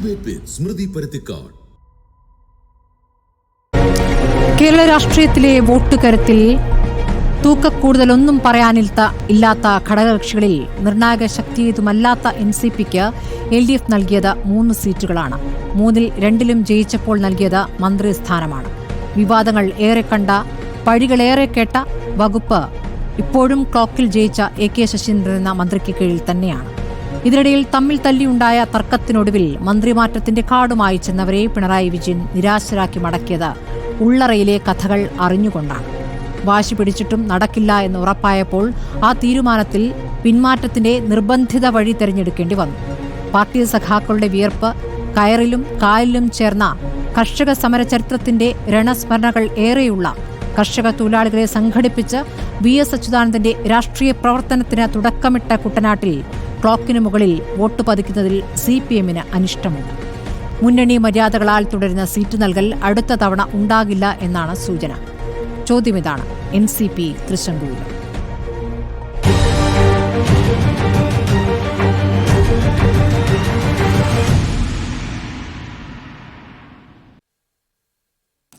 Debate വിത്ത് സ്മൃതി പരുത്തിക്കാട്. കേരള രാഷ്ട്രീയത്തിലെ vote കരുത്തിൽ തൂക്കക്കൂടുതലൊന്നും പറയാനില്ലാത്ത ഘടകകക്ഷികളിൽ നിർണായക ശക്തിയേതുമല്ലാത്ത NCPക്ക് LDF നൽകിയത് 3 സീറ്റുകളാണ്. 3-ൽ 2-ലും ജയിച്ചപ്പോൾ നൽകിയത് മന്ത്രിസ്ഥാനമാണ്. വിവാദങ്ങൾ ഏറെ കണ്ട, പഴികളേറെ കേട്ട വകുപ്പ് ഇപ്പോഴും ക്ലോക്കിൽ ജയിച്ച AK ശശീന്ദ്രൻ എന്ന മന്ത്രിക്ക് കീഴിൽ തന്നെയാണ്. ഇതിനിടയിൽ തമ്മിൽ തല്ലിയുണ്ടായ തർക്കത്തിനൊടുവിൽ മന്ത്രിമാറ്റത്തിന്റെ കാർഡുമായി ചെന്നവരെ പിണറായി വിജയൻ നിരാശരാക്കി മടക്കിയത് ഉള്ളറയിലെ കഥകൾ അറിഞ്ഞുകൊണ്ടാണ്. വാശി പിടിച്ചിട്ടും നടക്കില്ല എന്ന് ഉറപ്പായപ്പോൾ ആ തീരുമാനത്തിൽ പിന്മാറ്റത്തിന്റെ നിർബന്ധിത വഴി തെരഞ്ഞെടുക്കേണ്ടി വന്നു. പാർട്ടി സഖാക്കളുടെ വിയർപ്പ് കയറിലും കായലിലും ചേർന്ന കർഷക സമര ചരിത്രത്തിന്റെ രണസ്മരണകൾ ഏറെയുള്ള കർഷക തൊഴിലാളികളെ സംഘടിപ്പിച്ച് VS അച്യുതാനന്ദന്റെ രാഷ്ട്രീയ പ്രവർത്തനത്തിന് തുടക്കമിട്ട കുട്ടനാട്ടിൽ ക്ലോക്കിന് മുകളിൽ വോട്ട് പതിക്കുന്നതിൽ CPMന് അനിഷ്ടമുണ്ട്. മുന്നണി മര്യാദകളാൽ തുടരുന്ന സീറ്റ് നൽകൽ അടുത്ത തവണ ഉണ്ടാകില്ല എന്നാണ് സൂചന. ചോദ്യമിതാണ്, NCP തൃശങ്കുവിൽ.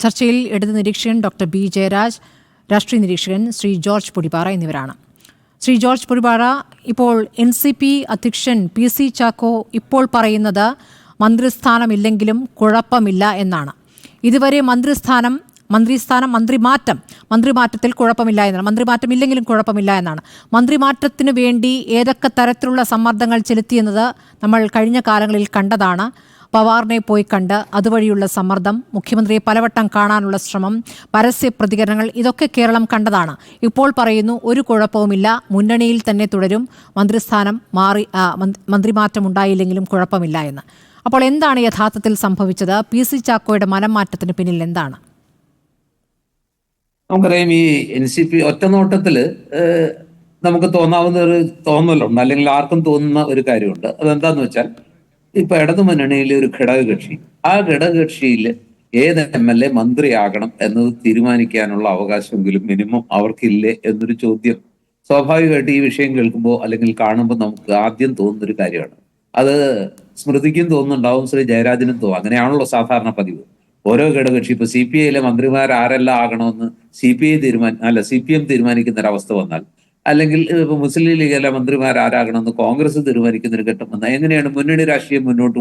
ചർച്ചയിൽ ഇടത് നിരീക്ഷകൻ ഡോക്ടർ B ജയരാജ്, രാഷ്ട്രീയ നിരീക്ഷകൻ ശ്രീ ജോർജ് പൊടിപ്പാറ എന്നിവരാണ്. ശ്രീ ജോർജ് പൊടിപ്പാറ, ഇപ്പോൾ NCP അധ്യക്ഷൻ PC ചാക്കോ ഇപ്പോൾ പറയുന്നത് മന്ത്രിസ്ഥാനമില്ലെങ്കിലും കുഴപ്പമില്ല എന്നാണ്. ഇതുവരെ മന്ത്രിമാറ്റത്തിൽ കുഴപ്പമില്ല എന്നാണ്. മന്ത്രിമാറ്റമില്ലെങ്കിലും കുഴപ്പമില്ല എന്നാണ്. മന്ത്രിമാറ്റത്തിനു വേണ്ടി ഏതൊക്കെ തരത്തിലുള്ള സമ്മർദ്ദങ്ങൾ ചെലുത്തിയെന്നത് നമ്മൾ കഴിഞ്ഞ കാലങ്ങളിൽ കണ്ടതാണ്. പവാറിനെ പോയി കണ്ട് അതുവഴിയുള്ള സമ്മർദ്ദം, മുഖ്യമന്ത്രിയെ പലവട്ടം കാണാനുള്ള ശ്രമം, പരസ്യ പ്രതികരണങ്ങൾ, ഇതൊക്കെ കേരളം കണ്ടതാണ്. ഇപ്പോൾ പറയുന്നു ഒരു കുഴപ്പവുമില്ല, മുന്നണിയിൽ തന്നെ തുടരും, മന്ത്രിമാറ്റം ഉണ്ടായില്ലെങ്കിലും കുഴപ്പമില്ല എന്ന്. അപ്പോൾ എന്താണ് യഥാർത്ഥത്തിൽ സംഭവിച്ചത്? PC ചാക്കോയുടെ മനംമാറ്റത്തിന് പിന്നിൽ എന്താണ്? നമുക്കറിയാം, ഈ NCP ഒറ്റനോട്ടത്തില് നമുക്ക് തോന്നാവുന്ന ഒരു തോന്നലുണ്ട്, അല്ലെങ്കിൽ ആർക്കും തോന്നുന്ന ഒരു കാര്യമുണ്ട്. അതെന്താന്ന് വെച്ചാൽ, ഇപ്പൊ ഇടതു മുന്നണിയിലെ ഒരു ഘടകകക്ഷി, ആ ഘടകകക്ഷിയിൽ ഏത് MLA മന്ത്രിയാകണം എന്നത് തീരുമാനിക്കാനുള്ള അവകാശമെങ്കിലും മിനിമം അവർക്കില്ലേ എന്നൊരു ചോദ്യം സ്വാഭാവികമായിട്ട് ഈ വിഷയം കേൾക്കുമ്പോൾ അല്ലെങ്കിൽ കാണുമ്പോൾ നമുക്ക് ആദ്യം തോന്നുന്നൊരു കാര്യമാണ്. അത് സ്മൃതിക്കും തോന്നുന്നുണ്ടാവും, ശ്രീ ജയരാജനും തോന്നും. അങ്ങനെയാണല്ലോ സാധാരണ പതിവ്. ഓരോ ഘടകകക്ഷി, ഇപ്പൊ CPIയിലെ മന്ത്രിമാർ ആരെല്ലാം ആകണമെന്ന് CPM തീരുമാനിക്കുന്ന ഒരവസ്ഥ വന്നാൽ, അല്ലെങ്കിൽ ഇപ്പൊ മുസ്ലിം ലീഗിലെ മന്ത്രിമാർ ആരാകണമെന്ന് കോൺഗ്രസ് തീരുമാനിക്കുന്ന ഒരു ഘട്ടം വന്നാൽ എങ്ങനെയാണ് മുന്നണി രാഷ്ട്രീയം മുന്നോട്ട്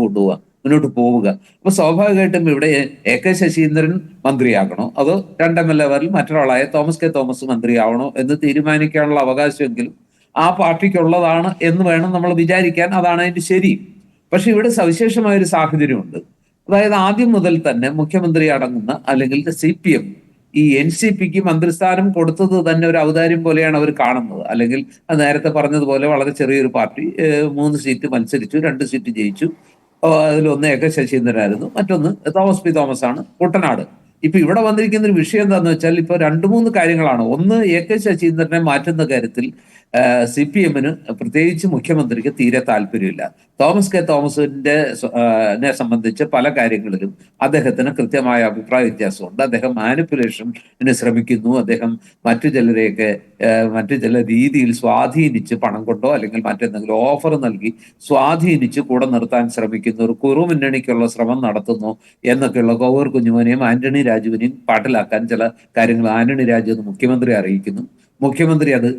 പോവുക? അപ്പൊ സ്വാഭാവികമായിട്ടും ഇവിടെ AK ശശീന്ദ്രൻ മന്ത്രിയാകണോ അതോ 2 MLA മറ്റൊരാളായ തോമസ് കെ തോമസ് മന്ത്രിയാവണോ എന്ന് തീരുമാനിക്കാനുള്ള അവകാശമെങ്കിലും ആ പാർട്ടിക്കുള്ളതാണ് എന്ന് വേണം നമ്മൾ വിചാരിക്കാൻ. അതാണ് അതിന്റെ ശരി. പക്ഷെ ഇവിടെ സവിശേഷമായ ഒരു സാഹചര്യമുണ്ട്. അതായത് ആദ്യം മുതൽ തന്നെ മുഖ്യമന്ത്രി അടങ്ങുന്ന അല്ലെങ്കിൽ CPM ഈ NCPക്ക് മന്ത്രിസ്ഥാനം കൊടുത്തത് തന്നെ ഒരു ഔദാര്യം പോലെയാണ് അവർ കാണുന്നത്. അല്ലെങ്കിൽ നേരത്തെ പറഞ്ഞതുപോലെ വളരെ ചെറിയൊരു പാർട്ടി 3 സീറ്റ് മത്സരിച്ചു, 2 സീറ്റ് ജയിച്ചു. അതിലൊന്ന് AK ശശീന്ദ്രനായിരുന്നു, മറ്റൊന്ന് തോമസ് P തോമസ് ആണ്, കുട്ടനാട്. ഇപ്പൊ ഇവിടെ വന്നിരിക്കുന്ന ഒരു വിഷയം എന്താന്ന് വെച്ചാൽ, ഇപ്പൊ 2-3 കാര്യങ്ങളാണ്. ഒന്ന്, AK ശശീന്ദ്രനെ മാറ്റുന്ന കാര്യത്തിൽ CPMന് പ്രത്യേകിച്ച് മുഖ്യമന്ത്രിക്ക് തീരെ താല്പര്യമില്ല. തോമസ് കെ തോമസിനെ സംബന്ധിച്ച് പല കാര്യങ്ങളിലും അദ്ദേഹത്തിന് കൃത്യമായ അഭിപ്രായ വ്യത്യാസമുണ്ട്. അദ്ദേഹം മാനിപ്പുലേഷന് ശ്രമിക്കുന്നു. അദ്ദേഹം മറ്റു ചില രീതിയിൽ സ്വാധീനിച്ച്, പണം കൊണ്ടോ അല്ലെങ്കിൽ മറ്റെന്തെങ്കിലും ഓഫർ നൽകി സ്വാധീനിച്ച് കൂടെ നിർത്താൻ ശ്രമിക്കുന്നു, ഒരു കുറുമുന്നണിക്കുള്ള ശ്രമം നടത്തുന്നു എന്നൊക്കെയുള്ള കോവൂർ കുഞ്ഞുമോനെയും ആന്റണി രാജുവിനെയും പാട്ടിലാക്കാൻ ചില കാര്യങ്ങൾ ആന്റണി രാജു അത് മുഖ്യമന്ത്രിയെ അറിയിക്കുന്നു. മുഖ്യമന്ത്രി അത്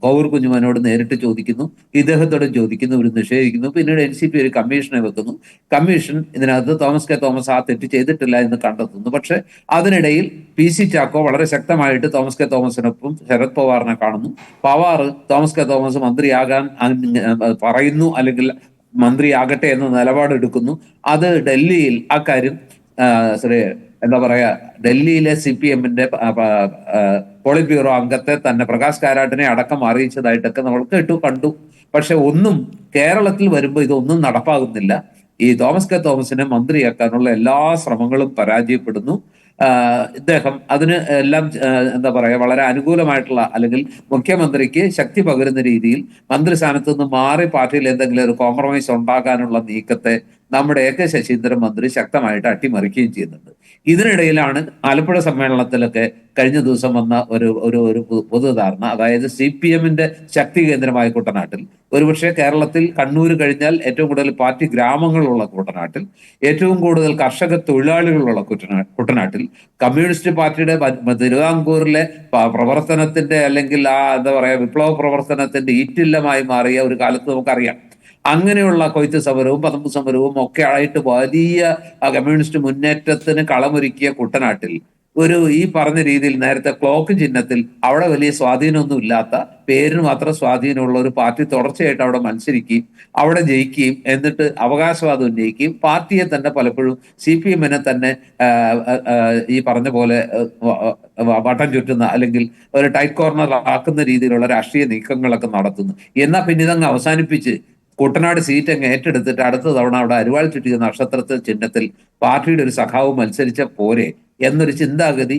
കോവൂർ കുഞ്ഞുമോനോട് നേരിട്ട് ചോദിക്കുന്നു, ഇദ്ദേഹത്തോട് ചോദിക്കുന്നു, ഇവർ നിഷേധിക്കുന്നു. പിന്നീട് NCP ഒരു കമ്മീഷനെ വെക്കുന്നു. കമ്മീഷൻ ഇതിനകത്ത് തോമസ് കെ തോമസ് ആ തെറ്റ് ചെയ്തിട്ടില്ല എന്ന് കണ്ടെത്തുന്നു. പക്ഷെ അതിനിടയിൽ PC ചാക്കോ വളരെ ശക്തമായിട്ട് തോമസ് കെ തോമസിനൊപ്പം ശരത് പവാറിനെ കാണുന്നു. പവാർ തോമസ് കെ തോമസ് മന്ത്രിയാകാൻ പറയുന്നു, അല്ലെങ്കിൽ മന്ത്രിയാകട്ടെ എന്ന നിലപാടെടുക്കുന്നു. അത് ഡൽഹിയിൽ ആ കാര്യം ഡൽഹിയിലെ CPMന്റെ പോളിറ്റ് ബ്യൂറോ അംഗത്തെ തന്നെ പ്രകാശ് കാരാട്ടിനെ അടക്കം അറിയിച്ചതായിട്ടൊക്കെ നമ്മൾ കണ്ടു. പക്ഷെ ഒന്നും കേരളത്തിൽ വരുമ്പോൾ ഇതൊന്നും നടപ്പാകുന്നില്ല. ഈ തോമസ് കെ തോമസിനെ മന്ത്രിയാക്കാനുള്ള എല്ലാ ശ്രമങ്ങളും പരാജയപ്പെടുന്നു. ഇദ്ദേഹം അതിന് എല്ലാം വളരെ അനുകൂലമായിട്ടുള്ള, അല്ലെങ്കിൽ മുഖ്യമന്ത്രിക്ക് ശക്തി പകരുന്ന രീതിയിൽ മന്ത്രിസ്ഥാനത്ത് നിന്ന് മാറി പാർട്ടിയിൽ എന്തെങ്കിലും ഒരു കോംപ്രമൈസ് ഉണ്ടാക്കാനുള്ള നീക്കത്തെ നമ്മുടെ AK ശശീന്ദ്രൻ മന്ത്രി ശക്തമായിട്ട് അട്ടിമറിക്കുകയും ചെയ്യുന്നുണ്ട്. ഇതിനിടയിലാണ് ആലപ്പുഴ സമ്മേളനത്തിലൊക്കെ കഴിഞ്ഞ ദിവസം വന്ന ഒരു പൊതുധാരണ, അതായത് CPM-ന്റെ ശക്തി കേന്ദ്രമായ കുട്ടനാട്ടിൽ, ഒരുപക്ഷെ കേരളത്തിൽ കണ്ണൂർ കഴിഞ്ഞാൽ ഏറ്റവും കൂടുതൽ പാർട്ടി ഗ്രാമങ്ങളുള്ള കുട്ടനാട്ടിൽ, ഏറ്റവും കൂടുതൽ കർഷക തൊഴിലാളികളുള്ള കുട്ടനാട്ടിൽ, കമ്മ്യൂണിസ്റ്റ് പാർട്ടിയുടെ തിരുവിതാംകൂറിലെ പ്രവർത്തനത്തിന്റെ അല്ലെങ്കിൽ എന്താ പറയാ വിപ്ലവ പ്രവർത്തനത്തിന്റെ ഈറ്റില്ലമായി മാറിയ ഒരു കാലത്ത് നമുക്കറിയാം. അങ്ങനെയുള്ള കൊയ്ത്ത് സമരവും പതമ്പ് സമരവും ഒക്കെ ആയിട്ട് വലിയ കമ്മ്യൂണിസ്റ്റ് മുന്നേറ്റത്തിന് കളമൊരുക്കിയ കുട്ടനാട്ടിൽ ഈ പറഞ്ഞ രീതിയിൽ നേരത്തെ ക്ലോക്ക് ചിഹ്നത്തിൽ അവിടെ വലിയ സ്വാധീനമൊന്നും ഇല്ലാത്ത, പേരിന് മാത്രം സ്വാധീനമുള്ള ഒരു പാർട്ടി തുടർച്ചയായിട്ട് അവിടെ മത്സരിക്കുകയും അവിടെ ജയിക്കുകയും എന്നിട്ട് അവകാശവാദം ഉന്നയിക്കുകയും പാർട്ടിയെ തന്നെ പലപ്പോഴും CPM-നെ തന്നെ ഈ പറഞ്ഞ പോലെ വട്ടം ചുറ്റുന്ന അല്ലെങ്കിൽ ഒരു ടൈറ്റ് കോർണർ ആക്കുന്ന രീതിയിലുള്ള രാഷ്ട്രീയ നീക്കങ്ങളൊക്കെ നടത്തുന്നു. എന്നാൽ പിന്നെ ഇതങ്ങ് അവസാനിപ്പിച്ച് കുട്ടനാട് സീറ്റ് അങ്ങ് ഏറ്റെടുത്തിട്ട് അടുത്ത തവണ അവിടെ അരിവാൾ ചുറ്റിയ നക്ഷത്രത്തിൽ ചിഹ്നത്തിൽ പാർട്ടിയുടെ ഒരു സഖാവ് മത്സരിച്ച പോരെ എന്നൊരു ചിന്താഗതി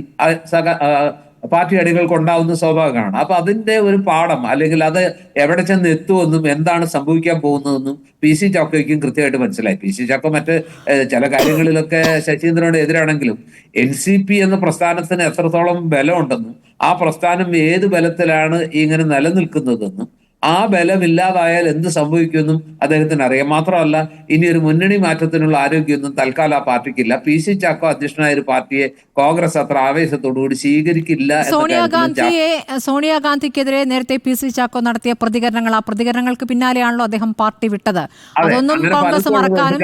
പാർട്ടി അണികൾക്ക് ഉണ്ടാവുന്ന സ്വാഭാവികമാണ്. അപ്പൊ അതിന്റെ ഒരു പാഠം അല്ലെങ്കിൽ അത് എവിടെ ചെന്ന് എത്തുമെന്നും എന്താണ് സംഭവിക്കാൻ പോകുന്നതെന്നും PC ചാക്കോയ്ക്കും കൃത്യമായിട്ട് മനസ്സിലായി. PC ചാക്കോ മറ്റ് ചില കാര്യങ്ങളിലൊക്കെ ശശീന്ദ്രനോട് എതിരാണെങ്കിലും NCP എന്ന പ്രസ്ഥാനത്തിന് എത്രത്തോളം ബലമുണ്ടെന്നും ആ പ്രസ്ഥാനം ഏത് ബലത്തിലാണ് ഇങ്ങനെ നിലനിൽക്കുന്നതെന്നും ആ ബലമില്ലാതായാൽ എന്ത് സംഭവിക്കുമെന്നും അദ്ദേഹത്തിന് അറിയാം. മാത്രമല്ല, ഇനി ഒരു മുന്നണി മാറ്റത്തിനുള്ള ആരോഗ്യമൊന്നും തൽക്കാലം ആ പാർട്ടിക്കില്ല. PC ചാക്കോ അധ്യക്ഷനായ ഒരു പാർട്ടിയെ കോൺഗ്രസ് അത്ര ആവേശത്തോടുകൂടി സ്വീകരിക്കില്ല. സോണിയാഗാന്ധിക്കെതിരെ നേരത്തെ PC ചാക്കോ നടത്തിയ പ്രതികരണങ്ങൾ, ആ പ്രതികരണങ്ങൾക്ക് പിന്നാലെയാണല്ലോ അദ്ദേഹം പാർട്ടി വിട്ടത്. അതൊന്നും കോൺഗ്രസ് മറക്കാനും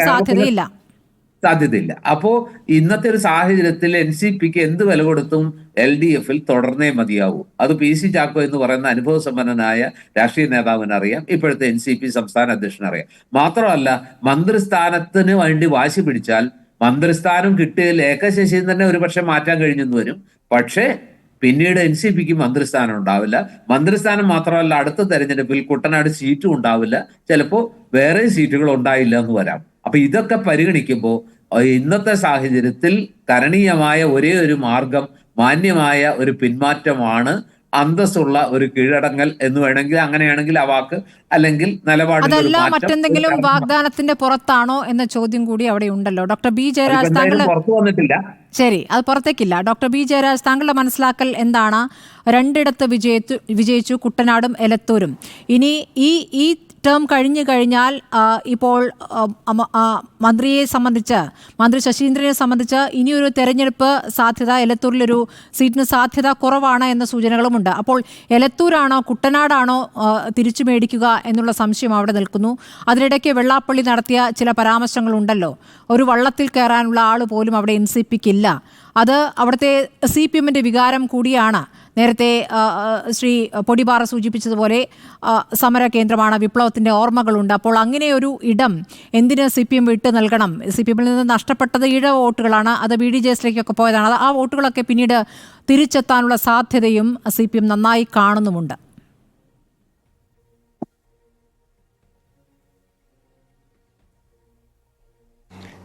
സാധ്യതയില്ല. അപ്പോ ഇന്നത്തെ ഒരു സാഹചര്യത്തിൽ NCPക്ക് എന്ത് വില കൊടുത്തും LDF-ൽ തുടർന്നേ മതിയാവൂ. അത് PC ചാക്കോ എന്ന് പറയുന്ന അനുഭവസമ്പന്നനായ രാഷ്ട്രീയ നേതാവിന് അറിയാം, ഇപ്പോഴത്തെ NCP സംസ്ഥാന അധ്യക്ഷനറിയാം. മാത്രമല്ല, മന്ത്രിസ്ഥാനത്തിന് വേണ്ടി വാശി പിടിച്ചാൽ മന്ത്രിസ്ഥാനം കിട്ടിയാൽ ശശീന്ദ്രനെ ഒരുപക്ഷെ മാറ്റാൻ കഴിഞ്ഞെന്ന് വരും. പക്ഷേ പിന്നീട് NCPക്ക് മന്ത്രിസ്ഥാനം ഉണ്ടാവില്ല. മന്ത്രിസ്ഥാനം മാത്രമല്ല, അടുത്ത തെരഞ്ഞെടുപ്പിൽ കുട്ടനാട് സീറ്റും ഉണ്ടാവില്ല. ചിലപ്പോൾ വേറെ സീറ്റുകൾ ഉണ്ടായില്ല എന്ന് വരാം. അപ്പൊ ഇതൊക്കെ പരിഗണിക്കുമ്പോൾ ഇന്നത്തെ സാഹചര്യത്തിൽ കരണീയമായ ഒരേ ഒരു മാർഗം മാന്യമായ ഒരു പിന്മാറ്റമാണ്, അന്തസ്സുള്ള ഒരു കീഴടങ്ങൽ എന്ന് വേണമെങ്കിൽ, അങ്ങനെയാണെങ്കിൽ ആ വാക്ക് അല്ലെങ്കിൽ നിലപാട്. മറ്റെന്തെങ്കിലും വാഗ്ദാനത്തിന്റെ പുറത്താണോ എന്ന ചോദ്യം കൂടി അവിടെ ഉണ്ടല്ലോ. ഡോക്ടർ B ജയരാജ്, പുറത്തു വന്നിട്ടില്ല. ശരി, അത് പുറത്തേക്കില്ല. ഡോക്ടർ B ജയരാജ്, താങ്കളുടെ മനസ്സിലാക്കൽ എന്താണ്? രണ്ടിടത്ത് വിജയിച്ചു, കുട്ടനാടും എലത്തൂരും. ഇനി ഈ ടേം കഴിഞ്ഞു കഴിഞ്ഞാൽ ഇപ്പോൾ മന്ത്രിയെ സംബന്ധിച്ച്, മന്ത്രി ശശീന്ദ്രനെ സംബന്ധിച്ച് ഇനിയൊരു തെരഞ്ഞെടുപ്പ് സാധ്യത, എലത്തൂരിലൊരു സീറ്റിന് സാധ്യത കുറവാണ് എന്ന സൂചനകളുമുണ്ട്. അപ്പോൾ എലത്തൂരാണോ കുട്ടനാടാണോ തിരിച്ചു മേടിക്കുക എന്നുള്ള സംശയം അവിടെ നിൽക്കുന്നു. അതിനിടയ്ക്ക് വെള്ളാപ്പള്ളി നടത്തിയ ചില പരാമർശങ്ങളുണ്ടല്ലോ. ഒരു വള്ളത്തിൽ കയറാനുള്ള ആൾ പോലും അവിടെ NCPക്കില്ല. അത് അവിടുത്തെ CPM-ന്റെ വികാരം കൂടിയാണ്. നേരത്തെ ശ്രീ പൊടിപാറ സൂചിപ്പിച്ചതുപോലെ സമര കേന്ദ്രമാണ്, വിപ്ലവത്തിൻ്റെ ഓർമ്മകളുണ്ട്. അപ്പോൾ അങ്ങനെ ഒരു ഇടം എന്തിന് CPM വിട്ട് നൽകണം? CPM-ൽ നിന്ന് നഷ്ടപ്പെട്ടത് ഈഴവ വോട്ടുകളാണ്, അത് BDJS-ലേക്കൊക്കെ പോയതാണ്. ആ വോട്ടുകളൊക്കെ പിന്നീട് തിരിച്ചെത്താനുള്ള സാധ്യതയും CPM നന്നായി കാണുന്നുമുണ്ട്.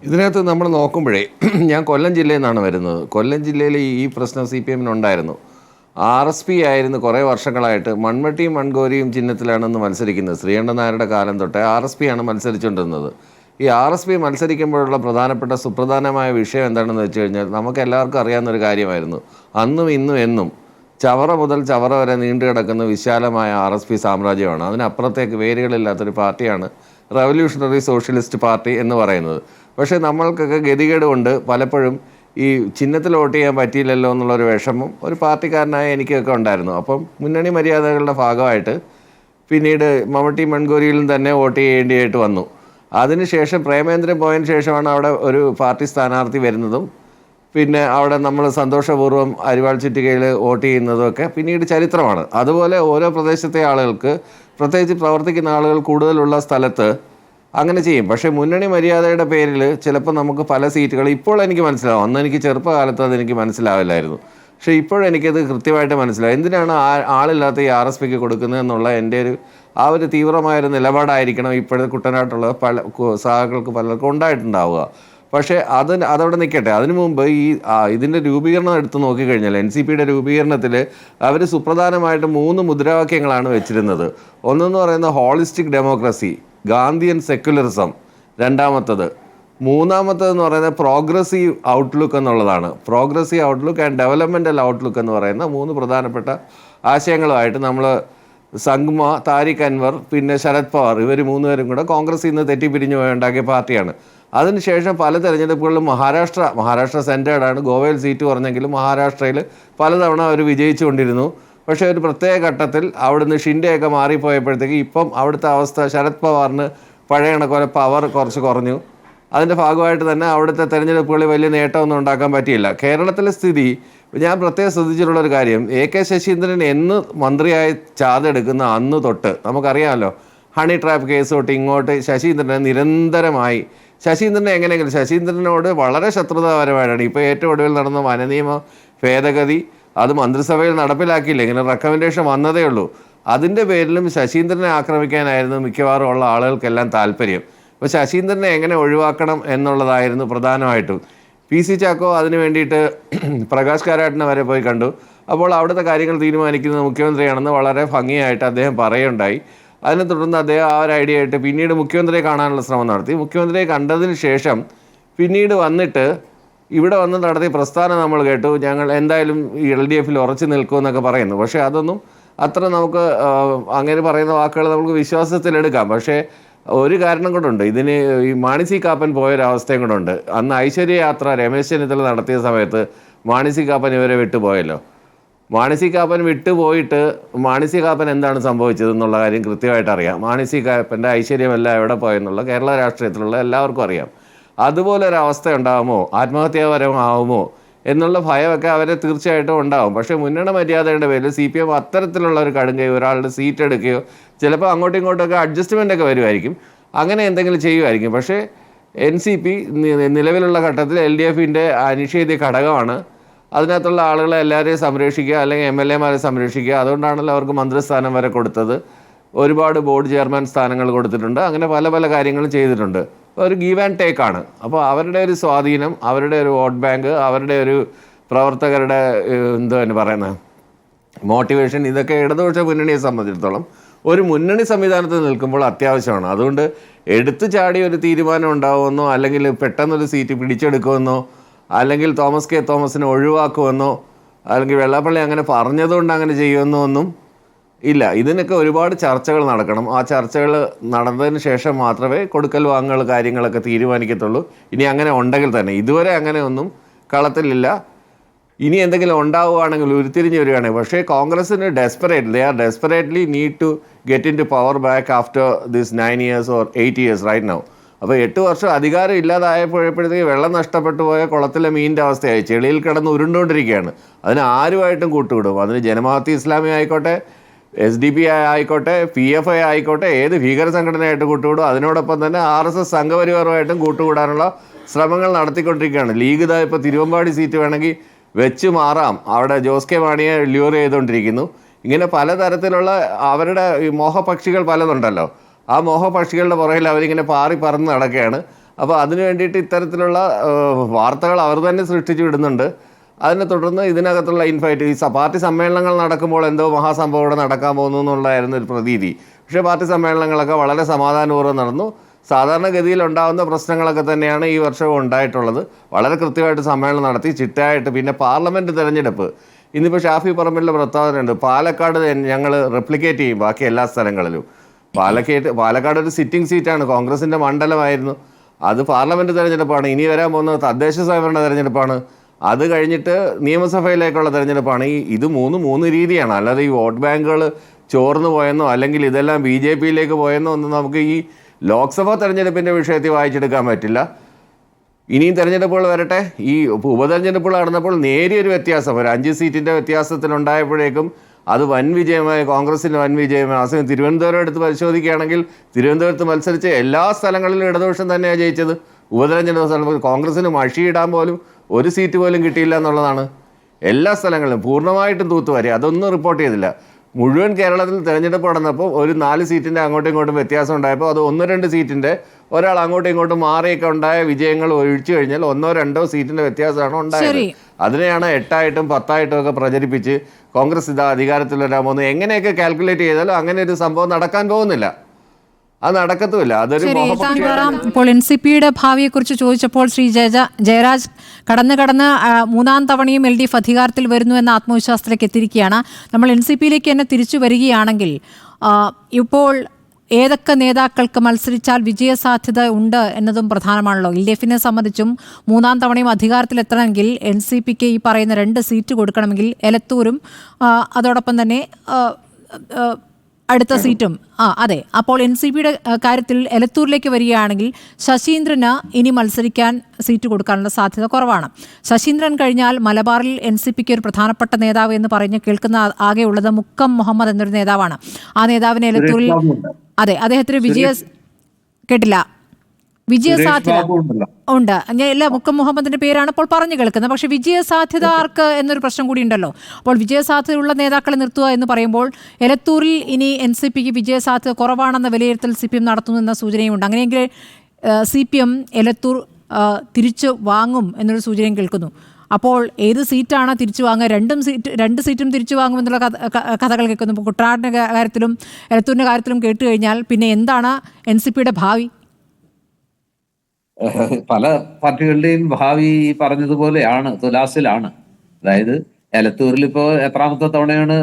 ഇതിനകത്ത് നമ്മൾ നോക്കുമ്പോഴേ, ഞാൻ കൊല്ലം ജില്ലയിൽ നിന്നാണ് വരുന്നത്. കൊല്ലം ജില്ലയിൽ ഈ പ്രശ്നം CPM-നുണ്ടായിരുന്നു. RSP ആയിരുന്നു കുറേ വർഷങ്ങളായിട്ട്. മൺവെട്ടിയും മൺകോരിയും ചിഹ്നത്തിലാണെന്ന് മത്സരിക്കുന്നത്. ശ്രീകണ്ഠൻ നായരുടെ കാലം തൊട്ടേ RSP ആണ് മത്സരിച്ചുകൊണ്ടിരുന്നത്. ഈ RSP മത്സരിക്കുമ്പോഴുള്ള പ്രധാനപ്പെട്ട സുപ്രധാനമായ വിഷയം എന്താണെന്ന് വെച്ച് കഴിഞ്ഞാൽ, നമുക്ക് എല്ലാവർക്കും അറിയാവുന്നൊരു കാര്യമായിരുന്നു. അന്നും ഇന്നും എന്നും ചവറ മുതൽ ചവറ വരെ നീണ്ടു കിടക്കുന്ന വിശാലമായ RSP സാമ്രാജ്യമാണ്. അതിനപ്പുറത്തേക്ക് വേരുകളില്ലാത്തൊരു പാർട്ടിയാണ് റവല്യൂഷണറി സോഷ്യലിസ്റ്റ് പാർട്ടി എന്ന് പറയുന്നത്. പക്ഷേ നമ്മൾക്കൊക്കെ ഗതികേട് കൊണ്ട് പലപ്പോഴും ഈ ചിഹ്നത്തിൽ വോട്ട് ചെയ്യാൻ പറ്റിയില്ലല്ലോ എന്നുള്ളൊരു വിഷമം ഒരു പാർട്ടിക്കാരനായ എനിക്കൊക്കെ ഉണ്ടായിരുന്നു. അപ്പം മുന്നണി മര്യാദകളുടെ ഭാഗമായിട്ട് പിന്നീട് മമ്മട്ടി മൺകോരിയിലും തന്നെ വോട്ട് ചെയ്യേണ്ടിയായിട്ട് വന്നു. അതിനുശേഷം പ്രേമേന്ദ്രൻ പോയതിന് ശേഷമാണ് അവിടെ ഒരു പാർട്ടി സ്ഥാനാർത്ഥി വരുന്നതും പിന്നെ അവിടെ നമ്മൾ സന്തോഷപൂർവ്വം അരിവാൾ ചുറ്റികയിൽ വോട്ട് ചെയ്യുന്നതൊക്കെ പിന്നീട് ചരിത്രമാണ്. അതുപോലെ ഓരോ പ്രദേശത്തെ ആളുകൾക്ക്, പ്രത്യേകിച്ച് പ്രവർത്തിക്കുന്ന ആളുകൾ കൂടുതലുള്ള സ്ഥലത്ത് അങ്ങനെ ചെയ്യും. പക്ഷേ മുന്നണി മര്യാദയുടെ പേരിൽ ചിലപ്പോൾ നമുക്ക് പല സീറ്റുകൾ ഇപ്പോൾ എനിക്ക് മനസ്സിലാവും. അന്ന് എനിക്ക് ചെറുപ്പകാലത്ത് അതെനിക്ക് മനസ്സിലാവില്ലായിരുന്നു. പക്ഷേ ഇപ്പോഴെനിക്കത് കൃത്യമായിട്ട് മനസ്സിലാവും. എന്തിനാണ് ആളില്ലാത്ത ഈ RSPക്ക് കൊടുക്കുന്നത് എന്നുള്ള എൻ്റെ ഒരു തീവ്രമായൊരു നിലപാടായിരിക്കണം ഇപ്പോഴത്തെ കുട്ടനാട്ടുള്ള പല സഹാക്കൾക്ക് പലർക്കും ഉണ്ടായിട്ടുണ്ടാവുക. പക്ഷേ അതവിടെ നിൽക്കട്ടെ. അതിനു മുമ്പ് ഇതിൻ്റെ രൂപീകരണം എടുത്ത് നോക്കിക്കഴിഞ്ഞാൽ NCPയുടെ രൂപീകരണത്തിൽ അവർ സുപ്രധാനമായിട്ട് 3 മുദ്രാവാക്യങ്ങളാണ് വെച്ചിരുന്നത്. ഒന്നെന്ന് പറയുന്നത് ഹോളിസ്റ്റിക് ഡെമോക്രസി, ഗാന്ധിയൻ സെക്യുലറിസം, രണ്ടാമത്തത് മൂന്നാമത്തേതെന്ന് പറയുന്നത് പ്രോഗ്രസീവ് ഔട്ട്ലുക്ക് എന്നുള്ളതാണ്. Progressive outlook and developmental outlook എന്ന് പറയുന്ന 3 പ്രധാനപ്പെട്ട ആശയങ്ങളുമായിട്ട് നമ്മൾ സംഗ്മ, താരിഖ് അൻവർ, പിന്നെ ശരത് പവാർ, ഇവർ 3 പേരും കൂടെ കോൺഗ്രസിൽ നിന്ന് തെറ്റിപ്പിരിഞ്ഞ് ഉണ്ടാക്കിയ പാർട്ടിയാണ്. അതിനുശേഷം പല തെരഞ്ഞെടുപ്പുകളിലും മഹാരാഷ്ട്ര സെൻറ്റേർഡാണ്, ഗോവയിൽ സീറ്റ് കുറഞ്ഞെങ്കിലും മഹാരാഷ്ട്രയിൽ പലതവണ അവർ വിജയിച്ചുകൊണ്ടിരുന്നു. പക്ഷേ ഒരു പ്രത്യേക ഘട്ടത്തിൽ അവിടുന്ന് ഷിൻഡെയൊക്കെ മാറിപ്പോയപ്പോഴത്തേക്ക് ഇപ്പം അവിടുത്തെ അവസ്ഥ ശരത് പവാറിന് പഴയ കണക്കോലെ പവർ കുറച്ച് കുറഞ്ഞു. അതിൻ്റെ ഭാഗമായിട്ട് തന്നെ അവിടുത്തെ തെരഞ്ഞെടുപ്പുകളിൽ വലിയ നേട്ടമൊന്നും ഉണ്ടാക്കാൻ പറ്റിയില്ല. കേരളത്തിലെ സ്ഥിതി ഞാൻ പ്രത്യേകം ശ്രദ്ധിച്ചിട്ടുള്ളൊരു കാര്യം, AK ശശീന്ദ്രൻ എന്ന് മന്ത്രിയായി ചാതെടുക്കുന്ന അന്ന് തൊട്ട് നമുക്കറിയാമല്ലോ, ഹണി ട്രാപ്പ് കേസ് തൊട്ട് ഇങ്ങോട്ട് ശശീന്ദ്രനെ നിരന്തരമായി എങ്ങനെയെങ്കിലും ശശീന്ദ്രനോട് വളരെ ശത്രുതാപരമായിട്ടാണ്. ഇപ്പോൾ ഏറ്റവും ഒടുവിൽ നടന്ന വനനിയമ ഭേദഗതി അത് മന്ത്രിസഭയിൽ നടപ്പിലാക്കിയില്ല, ഇങ്ങനെ റെക്കമെൻഡേഷൻ വന്നതേ ഉള്ളൂ. അതിൻ്റെ പേരിലും ശശീന്ദ്രനെ ആക്രമിക്കാനായിരുന്നു മിക്കവാറും ഉള്ള ആളുകൾക്കെല്ലാം താല്പര്യം. അപ്പോൾ ശശീന്ദ്രനെ എങ്ങനെ ഒഴിവാക്കണം എന്നുള്ളതായിരുന്നു പ്രധാനമായിട്ടും. PC ചാക്കോ അതിന് വേണ്ടിയിട്ട് പ്രകാശ് കാരാട്ടിനെ വരെ പോയി കണ്ടു. അപ്പോൾ അവിടുത്തെ കാര്യങ്ങൾ തീരുമാനിക്കുന്നത് മുഖ്യമന്ത്രിയാണെന്ന് വളരെ ഭംഗിയായിട്ട് അദ്ദേഹം പറയുകയുണ്ടായി. അതിനെ തുടർന്ന് അദ്ദേഹം ആ ഒരു ഐഡിയ ആയിട്ട് പിന്നീട് മുഖ്യമന്ത്രിയെ കാണാനുള്ള ശ്രമം നടത്തി. മുഖ്യമന്ത്രിയെ കണ്ടതിന് ശേഷം പിന്നീട് വന്നിട്ട് ഇവിടെ വന്ന് നടത്തിയ പ്രസ്ഥാനം നമ്മൾ കേട്ടു, ഞങ്ങൾ എന്തായാലും ഈ LDFൽ ഉറച്ചു നിൽക്കുമെന്നൊക്കെ പറയുന്നു. പക്ഷേ അതൊന്നും അത്ര നമുക്ക് അങ്ങനെ പറയുന്ന വാക്കുകൾ നമുക്ക് വിശ്വാസത്തിലെടുക്കാം. പക്ഷേ ഒരു കാരണം കൊണ്ടുണ്ട്, ഇതിന് ഈ മാണി സി കാപ്പൻ പോയൊരവസ്ഥയും കൊണ്ടുണ്ട്. അന്ന് ഐശ്വര്യ യാത്ര രമേശ് ചെന്നിത്തല നടത്തിയ സമയത്ത് മാണി സി കാപ്പൻ ഇവരെ വിട്ടുപോയല്ലോ. മാണി സി കാപ്പൻ വിട്ടുപോയിട്ട് മാണി സി കാപ്പൻ എന്താണ് സംഭവിച്ചതെന്നുള്ള കാര്യം കൃത്യമായിട്ട് അറിയാം. മാണി സി കാപ്പൻ്റെ ഐശ്വര്യമെല്ലാം എവിടെ പോയെന്നുള്ള കേരള രാഷ്ട്രീയത്തിലുള്ള എല്ലാവർക്കും അറിയാം. അതുപോലെ ഒരവസ്ഥ ഉണ്ടാകുമോ, ആത്മഹത്യാപരമാവുമോ എന്നുള്ള ഭയമൊക്കെ അവരെ തീർച്ചയായിട്ടും ഉണ്ടാകും. പക്ഷേ മുന്നണി മര്യാദയുടെ പേരിൽ CPM അത്തരത്തിലുള്ള ഒരു കടുങ്കൈ, ഒരാളുടെ സീറ്റ് എടുക്കുകയോ ചിലപ്പോൾ അങ്ങോട്ടും ഇങ്ങോട്ടൊക്കെ അഡ്ജസ്റ്റ്മെൻ്റൊക്കെ വരുമായിരിക്കും, അങ്ങനെ എന്തെങ്കിലും ചെയ്യുമായിരിക്കും. പക്ഷേ NCP നിലവിലുള്ള ഘട്ടത്തിൽ LDFൻ്റെ അനിഷേധ്യ ഘടകമാണ്. അതിനകത്തുള്ള ആളുകളെ എല്ലാവരെയും സംരക്ഷിക്കുക, അല്ലെങ്കിൽ MLA മാരെ സംരക്ഷിക്കുക. അതുകൊണ്ടാണല്ലോ അവർക്ക് മന്ത്രിസ്ഥാനം വരെ കൊടുത്തത്. ഒരുപാട് ബോർഡ് ചെയർമാൻ സ്ഥാനങ്ങൾ കൊടുത്തിട്ടുണ്ട്. അങ്ങനെ പല പല കാര്യങ്ങളും ചെയ്തിട്ടുണ്ട്. ഒരു ഗീവ് ആൻഡ് ടേക്ക് ആണ്. അപ്പോൾ അവരുടെ ഒരു സ്വാധീനം, അവരുടെ ഒരു വോട്ട് ബാങ്ക്, അവരുടെ ഒരു പ്രവർത്തകരുടെ എന്താണ് പറയുന്നത് മോട്ടിവേഷൻ, ഇതൊക്കെ ഇടതുപക്ഷ മുന്നണിയെ സംബന്ധിച്ചിടത്തോളം ഒരു മുന്നണി സംവിധാനത്തിൽ നിൽക്കുമ്പോൾ അത്യാവശ്യമാണ്. അതുകൊണ്ട് എടുത്തു ചാടി ഒരു തീരുമാനം ഉണ്ടാവുമെന്നോ, അല്ലെങ്കിൽ പെട്ടെന്നൊരു സീറ്റ് പിടിച്ചെടുക്കുമെന്നോ, അല്ലെങ്കിൽ തോമസ് കെ തോമസിനെ ഒഴിവാക്കുമെന്നോ, അല്ലെങ്കിൽ വെള്ളാപ്പള്ളി അങ്ങനെ പറഞ്ഞതുകൊണ്ട് അങ്ങനെ ചെയ്യുമെന്നോ ഒന്നും ഇല്ല. ഇതിനൊക്കെ ഒരുപാട് ചർച്ചകൾ നടക്കണം. ആ ചർച്ചകൾ നടന്നതിന് ശേഷം മാത്രമേ കൊടുക്കൽ വാങ്ങൽ കാര്യങ്ങളൊക്കെ തീരുമാനിക്കത്തുള്ളൂ. ഇനി അങ്ങനെ ഉണ്ടെങ്കിൽ തന്നെ, ഇതുവരെ അങ്ങനെ ഒന്നും കളത്തിലില്ല. ഇനി എന്തെങ്കിലും ഉണ്ടാവുകയാണെങ്കിൽ ഉരുത്തിരിഞ്ഞ് വരികയാണെങ്കിൽ, പക്ഷേ കോൺഗ്രസ്സിന് they are desperately need to get in to power back after this 9 years or 8 years right now. അപ്പോൾ 8 വർഷം അധികാരം ഇല്ലാതായപ്പോഴത്തേക്ക് വെള്ളം നഷ്ടപ്പെട്ടു പോയ കുളത്തിലെ മീനിൻ്റെ അവസ്ഥയായി, ചെളിയിൽ കിടന്ന് ഉരുണ്ടുകൊണ്ടിരിക്കുകയാണ്. അതിന് ആരുമായിട്ടും കൂട്ടുവിടും. അതിന് ജനമഹത്തി ഇസ്ലാമി ആയിക്കോട്ടെ, SDP ആയിക്കോട്ടെ, PFI ആയിക്കോട്ടെ, ഏത് ഭീകര സംഘടനയായിട്ട് കൂട്ടുകൂടും. അതിനോടൊപ്പം തന്നെ RSS സംഘപരിവാറുമായിട്ടും കൂട്ടുകൂടാനുള്ള ശ്രമങ്ങൾ നടത്തിക്കൊണ്ടിരിക്കുകയാണ്. ലീഗ് ഇതാ ഇപ്പോൾ തിരുവമ്പാടി സീറ്റ് വേണമെങ്കിൽ വെച്ച് മാറാം, അവിടെ ജോസ് കെ മാണിയെ ല്യൂർ ചെയ്തുകൊണ്ടിരിക്കുന്നു. ഇങ്ങനെ പലതരത്തിലുള്ള അവരുടെ ഈ മോഹപക്ഷികൾ പലതുണ്ടല്ലോ. ആ മോഹപക്ഷികളുടെ പുറകിൽ അവരിങ്ങനെ പാറി പറന്ന് നടക്കുകയാണ്. അപ്പോൾ അതിന് വേണ്ടിയിട്ട് ഇത്തരത്തിലുള്ള വാർത്തകൾ അവർ തന്നെ സൃഷ്ടിച്ചു വിടുന്നുണ്ട്. അതിനെ തുടർന്ന് ഇതിനകത്തുള്ള ഇൻഫൈറ്റ്, ഈ പാർട്ടി സമ്മേളനങ്ങൾ നടക്കുമ്പോൾ എന്തോ മഹാസംഭവം ഇവിടെ നടക്കാൻ പോകുന്നു എന്നുള്ളതായിരുന്നു ഒരു പ്രതീതി. പക്ഷേ പാർട്ടി സമ്മേളനങ്ങളൊക്കെ വളരെ സമാധാനപൂർവ്വം നടന്നു. സാധാരണഗതിയിൽ ഉണ്ടാകുന്ന പ്രശ്നങ്ങളൊക്കെ തന്നെയാണ് ഈ വർഷവും ഉണ്ടായിട്ടുള്ളത്. വളരെ കൃത്യമായിട്ട് സമ്മേളനം നടത്തി, ചിട്ടയായിട്ട്. പിന്നെ പാർലമെൻറ്റ് തിരഞ്ഞെടുപ്പ്, ഇന്നിപ്പോൾ ഷാഫി പറമ്പിലിൻ്റെ പ്രസ്താവനയുണ്ട്, പാലക്കാട് ഞങ്ങൾ റെപ്ലിക്കേറ്റ് ചെയ്യും ബാക്കി എല്ലാ സ്ഥലങ്ങളിലും. പാലക്കാട് ഒരു സിറ്റിംഗ് സീറ്റാണ്, കോൺഗ്രസിൻ്റെ മണ്ഡലമായിരുന്നു. അത് പാർലമെൻറ്റ് തിരഞ്ഞെടുപ്പാണ്. ഇനി വരാൻ പോകുന്നത് തദ്ദേശ സ്വയംഭരണ തിരഞ്ഞെടുപ്പാണ്. അത് കഴിഞ്ഞിട്ട് നിയമസഭയിലേക്കുള്ള തിരഞ്ഞെടുപ്പാണ്. ഇത് മൂന്ന് രീതിയാണ്. അല്ലാതെ ഈ വോട്ട് ബാങ്കുകൾ ചോർന്നു പോയെന്നോ, അല്ലെങ്കിൽ ഇതെല്ലാം BJPയിലേക്ക് പോയെന്നോ ഒന്നും നമുക്ക് ഈ ലോക്സഭാ തെരഞ്ഞെടുപ്പിൻ്റെ വിഷയത്തിൽ വായിച്ചെടുക്കാൻ പറ്റില്ല. ഇനിയും തെരഞ്ഞെടുപ്പുകൾ വരട്ടെ. ഈ ഉപതെരഞ്ഞെടുപ്പുകൾ നടന്നപ്പോൾ നേരിയൊരു വ്യത്യാസം, ഒരു 5 സീറ്റിൻ്റെ വ്യത്യാസത്തിലുണ്ടായപ്പോഴേക്കും അത് വൻ വിജയമായി, കോൺഗ്രസിന് വൻ വിജയമായി. അസമയം തിരുവനന്തപുരം എടുത്ത് പരിശോധിക്കുകയാണെങ്കിൽ തിരുവനന്തപുരത്ത് മത്സരിച്ച് എല്ലാ സ്ഥലങ്ങളിലും ഇടതുപക്ഷം തന്നെയാണ് ജയിച്ചത്. ഉപതെരഞ്ഞെടുപ്പ് കോൺഗ്രസിന് മഷിയിടാൻ പോലും ഒരു സീറ്റ് പോലും കിട്ടിയില്ല എന്നുള്ളതാണ്. എല്ലാ സ്ഥലങ്ങളിലും പൂർണ്ണമായിട്ടും തൂത്തുവാരി. അതൊന്നും റിപ്പോർട്ട് ചെയ്തില്ല. മുഴുവൻ കേരളത്തിൽ തിരഞ്ഞെടുപ്പ് നടന്നപ്പോൾ ഒരു 4 സീറ്റിൻ്റെ അങ്ങോട്ടും ഇങ്ങോട്ടും വ്യത്യാസം ഉണ്ടായപ്പോൾ അത് 1-2 സീറ്റിൻ്റെ ഒരാൾ അങ്ങോട്ടും ഇങ്ങോട്ടും മാറിയൊക്കെ ഉണ്ടായ വിജയങ്ങൾ ഒഴിച്ചു കഴിഞ്ഞാൽ 1-2 സീറ്റിൻ്റെ വ്യത്യാസമാണ് ഉണ്ടായത്. അതിനെയാണ് 8-ആയിട്ടും 10-ആയിട്ടും ഒക്കെ പ്രചരിപ്പിച്ച് കോൺഗ്രസ് ഇതാ അധികാരത്തിൽ വരാൻ പോകുന്നത്. എങ്ങനെയൊക്കെ കാൽക്കുലേറ്റ് ചെയ്താലും അങ്ങനെ ഒരു സംഭവം നടക്കാൻ പോകുന്നില്ല. അത് നടക്കത്തുമില്ല. അതൊരു ശരി, മോഹപക്ഷിയാണ്. ഇപ്പോൾ NCPയുടെ ഭാവിയെക്കുറിച്ച് ചോദിച്ചപ്പോൾ ശ്രീ ജയരാജ് കടന്ന് മൂന്നാം തവണയും LDF അധികാരത്തിൽ വരുന്നു എന്ന ആത്മവിശ്വാസത്തിലേക്ക് എത്തിയിരിക്കുകയാണ്. നമ്മൾ NCPയിലേക്ക് തന്നെ തിരിച്ചു വരികയാണെങ്കിൽ ഇപ്പോൾ ഏതൊക്കെ നേതാക്കൾക്ക് മത്സരിച്ചാൽ വിജയസാധ്യത ഉണ്ട് എന്നതും പ്രധാനമാണല്ലോ. LDFനെ സംബന്ധിച്ചും മൂന്നാം തവണയും അധികാരത്തിലെത്തണമെങ്കിൽ NCPക്ക് ഈ പറയുന്ന 2 സീറ്റ് കൊടുക്കണമെങ്കിൽ എലത്തൂരും അതോടൊപ്പം തന്നെ അടുത്ത സീറ്റും അതെ. അപ്പോൾ NCPയുടെ കാര്യത്തിൽ എലത്തൂരിലേക്ക് വരികയാണെങ്കിൽ ശശീന്ദ്രന് ഇനി മത്സരിക്കാൻ സീറ്റ് കൊടുക്കാനുള്ള സാധ്യത കുറവാണ്. ശശീന്ദ്രൻ കഴിഞ്ഞാൽ മലബാറിൽ NCPക്ക് ഒരു പ്രധാനപ്പെട്ട നേതാവ് എന്ന് പറഞ്ഞ് കേൾക്കുന്ന ആകെയുള്ളത് മുക്കം മുഹമ്മദ് എന്നൊരു നേതാവാണ്. ആ നേതാവിന് എലത്തൂരിൽ അതെ അദ്ദേഹത്തിന് കേട്ടില്ല വിജയസാധ്യത ഉണ്ട്. എല്ലാ മുക്കം മുഹമ്മദിന്റെ പേരാണ് ഇപ്പോൾ പറഞ്ഞു കേൾക്കുന്നത്. പക്ഷെ വിജയസാധ്യത ആർക്ക് എന്നൊരു പ്രശ്നം കൂടി ഉണ്ടല്ലോ. അപ്പോൾ വിജയസാധ്യതയുള്ള നേതാക്കളെ നിർത്തുക എന്ന് പറയുമ്പോൾ എലത്തൂരിൽ ഇനി NCPക്ക് വിജയസാധ്യത കുറവാണെന്ന വിലയിരുത്തൽ CPM നടത്തുന്നു എന്ന സൂചനയുമുണ്ട്. അങ്ങനെയെങ്കിൽ CPM എലത്തൂർ തിരിച്ചു വാങ്ങും എന്നൊരു സൂചനയും കേൾക്കുന്നു. അപ്പോൾ ഏത് സീറ്റാണ് തിരിച്ചു വാങ്ങുക? 2 സീറ്റും തിരിച്ചു വാങ്ങുമെന്നുള്ള കഥകൾ കേൾക്കുന്നു. ഇപ്പോൾ കുട്ടനാടിൻ്റെ കാര്യത്തിലും എലത്തൂരിൻ്റെ കാര്യത്തിലും കേട്ട് കഴിഞ്ഞാൽ പിന്നെ എന്താണ് NCPയുടെ ഭാവി? പല പാർട്ടികളുടെയും ഭാവി പറഞ്ഞതുപോലെയാണ്, തുലാസിലാണ്. അതായത് എലത്തൂരിൽ ഇപ്പോ എത്രാമത്തെ തവണയാണ്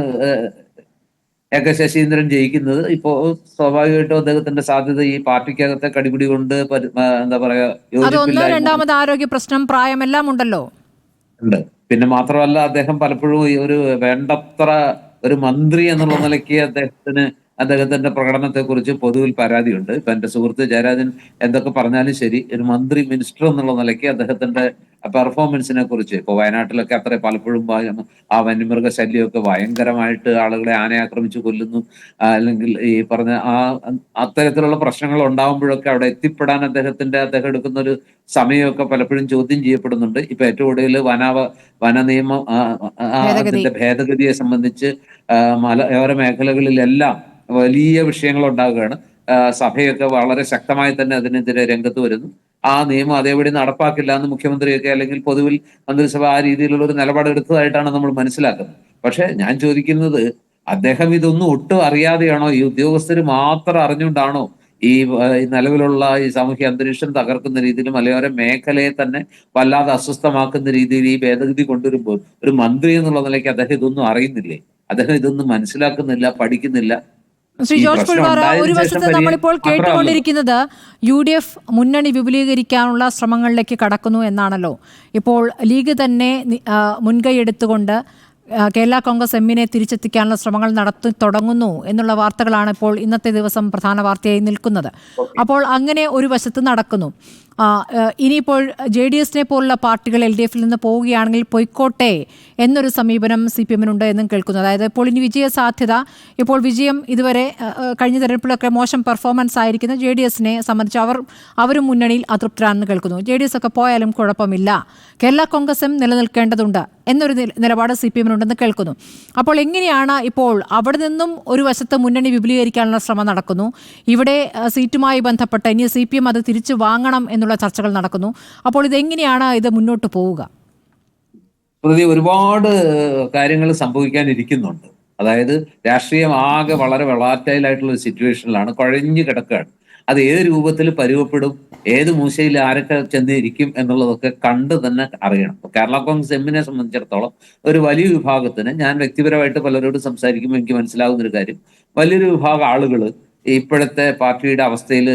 AK ശശീന്ദ്രൻ ജയിക്കുന്നത്. ഇപ്പോ സ്വാഭാവികമായിട്ടും അദ്ദേഹത്തിന്റെ സാധ്യത ഈ പാർട്ടിക്കകത്തെ കടിപിടി കൊണ്ട് എന്താ പറയാ രണ്ടാമത് ആരോഗ്യ പ്രശ്നം, പ്രായമെല്ലാം ഉണ്ടല്ലോ ഉണ്ട്. പിന്നെ മാത്രമല്ല അദ്ദേഹം പലപ്പോഴും ഒരു വേണ്ടത്ര ഒരു മന്ത്രി എന്നുള്ള നിലയ്ക്ക് അദ്ദേഹത്തിന്റെ പ്രകടനത്തെ കുറിച്ച് പൊതുവിൽ പരാതിയുണ്ട്. ഇപ്പൊ എന്റെ സുഹൃത്ത് ജയരാജൻ എന്തൊക്കെ പറഞ്ഞാലും ശരി, ഒരു മന്ത്രി മിനിസ്റ്റർ എന്നുള്ള നിലയ്ക്ക് അദ്ദേഹത്തിന്റെ പെർഫോമൻസിനെ കുറിച്ച് ഇപ്പൊ വയനാട്ടിലൊക്കെ അത്ര പലപ്പോഴും ആ വന്യമൃഗ ശല്യമൊക്കെ ഭയങ്കരമായിട്ട് ആളുകളെ ആനയെ ആക്രമിച്ച് കൊല്ലുന്നു, അല്ലെങ്കിൽ ഈ പറഞ്ഞ അത്തരത്തിലുള്ള പ്രശ്നങ്ങൾ ഉണ്ടാകുമ്പോഴൊക്കെ അവിടെ എത്തിപ്പെടാൻ അദ്ദേഹം എടുക്കുന്ന ഒരു സമയമൊക്കെ പലപ്പോഴും ചോദ്യം ചെയ്യപ്പെടുന്നുണ്ട്. ഇപ്പൊ ഏറ്റവും കൂടുതൽ വന നിയമം അതിന്റെ ഭേദഗതിയെ സംബന്ധിച്ച് മലയോര മേഖലകളിലെല്ലാം വലിയ വിഷയങ്ങൾ ഉണ്ടാവുകയാണ്. സഭയൊക്കെ വളരെ ശക്തമായി തന്നെ അതിനെതിരെ രംഗത്ത് വരുന്നു. ആ നിയമം അതേപടി നടപ്പാക്കില്ല എന്ന് മുഖ്യമന്ത്രിയൊക്കെ അല്ലെങ്കിൽ പൊതുവിൽ മന്ത്രിസഭ ആ രീതിയിലുള്ള ഒരു നിലപാടെടുത്തതായിട്ടാണ് നമ്മൾ മനസ്സിലാക്കുന്നത്. പക്ഷെ ഞാൻ ചോദിക്കുന്നത്, അദ്ദേഹം ഇതൊന്നും ഒട്ടും അറിയാതെയാണോ? ഈ ഉദ്യോഗസ്ഥർ മാത്രം അറിഞ്ഞുകൊണ്ടാണോ ഈ നിലവിലുള്ള ഈ സാമൂഹ്യ അന്തരീക്ഷം തകർക്കുന്ന രീതിയിൽ മലയോര മേഖലയെ തന്നെ വല്ലാതെ അസ്വസ്ഥമാക്കുന്ന രീതിയിൽ ഈ ഭേദഗതി കൊണ്ടുവരുമ്പോൾ ഒരു മന്ത്രി എന്നുള്ള നിലയ്ക്ക് അദ്ദേഹം ഇതൊന്നും അറിയുന്നില്ലേ? അദ്ദേഹം ഇതൊന്നും മനസ്സിലാക്കുന്നില്ല, പഠിക്കുന്നില്ല. ശ്രീ ജോർജ് പുൽവാര, ഒരു വശത്ത് നമ്മളിപ്പോൾ കേട്ടുകൊണ്ടിരിക്കുന്നത് UDF മുന്നണി വിപുലീകരിക്കാനുള്ള ശ്രമങ്ങളിലേക്ക് കടക്കുന്നു എന്നാണല്ലോ. ഇപ്പോൾ ലീഗ് തന്നെ മുൻകൈ എടുത്തുകൊണ്ട് കേരള കോൺഗ്രസ് എമ്മിനെ തിരിച്ചെത്തിക്കാനുള്ള ശ്രമങ്ങൾ തുടങ്ങുന്നു എന്നുള്ള വാർത്തകളാണ് ഇപ്പോൾ ഇന്നത്തെ ദിവസം പ്രധാന വാർത്തയായി നിൽക്കുന്നത്. അപ്പോൾ അങ്ങനെ ഒരു വശത്ത് നടക്കുന്നു. ഇനിയിപ്പോൾ JDSനെ പോലുള്ള പാർട്ടികൾ LDFിൽ നിന്ന് പോവുകയാണെങ്കിൽ പൊയ്ക്കോട്ടെ എന്നൊരു സമീപനം CPMനുണ്ട് എന്നും കേൾക്കുന്നു. അതായത് ഇപ്പോൾ ഇനി വിജയസാധ്യത, ഇപ്പോൾ വിജയം ഇതുവരെ കഴിഞ്ഞ തെരഞ്ഞെടുപ്പിലൊക്കെ മോശം പെർഫോമൻസ് ആയിരിക്കുന്ന JDSനെ സംബന്ധിച്ച് അവരും മുന്നണിയിൽ അതൃപ്തരാണെന്ന് കേൾക്കുന്നു. JDS ഒക്കെ പോയാലും കുഴപ്പമില്ല, കേരള കോൺഗ്രസ് എം നിലനിൽക്കേണ്ടതുണ്ട് എന്നൊരു നിലപാട് CPMനുണ്ടെന്ന് കേൾക്കുന്നു. അപ്പോൾ എങ്ങനെയാണ് ഇപ്പോൾ അവിടെ നിന്നും ഒരു വശത്ത് മുന്നണി വിപുലീകരിക്കാനുള്ള ശ്രമം നടക്കുന്നു, ഇവിടെ സീറ്റുമായി ബന്ധപ്പെട്ട് ഇനി CPM അത് തിരിച്ചു വാങ്ങണം എന്നുള്ള ചർച്ചകൾ നടക്കുന്നു. അപ്പോൾ ഇതെങ്ങനെയാണ് ഇത് മുന്നോട്ട് പോവുക? ഒരുപാട് കാര്യങ്ങൾ സംഭവിക്കാനിരിക്കുന്നുണ്ട്. അതായത് രാഷ്ട്രീയം ആകെ വളരെ വളാറ്റൈലായിട്ടുള്ള ഒരു സിറ്റുവേഷനിലാണ്, കുഴഞ്ഞു കിടക്കുകയാണ്. അത് ഏത് രൂപത്തിൽ പരുവപ്പെടും, ഏത് മൂശയിൽ ആരൊക്കെ ചെന്നിരിക്കും എന്നുള്ളതൊക്കെ കണ്ട് തന്നെ അറിയണം. കേരള കോൺഗ്രസ് എമ്മിനെ സംബന്ധിച്ചിടത്തോളം ഒരു വലിയ വിഭാഗത്തിന്, ഞാൻ വ്യക്തിപരമായിട്ട് പലരോടും സംസാരിക്കുമ്പോൾ എനിക്ക് മനസ്സിലാകുന്ന ഒരു കാര്യം, വലിയൊരു വിഭാഗം ആളുകൾ ഇപ്പോഴത്തെ പാർട്ടിയുടെ അവസ്ഥയിൽ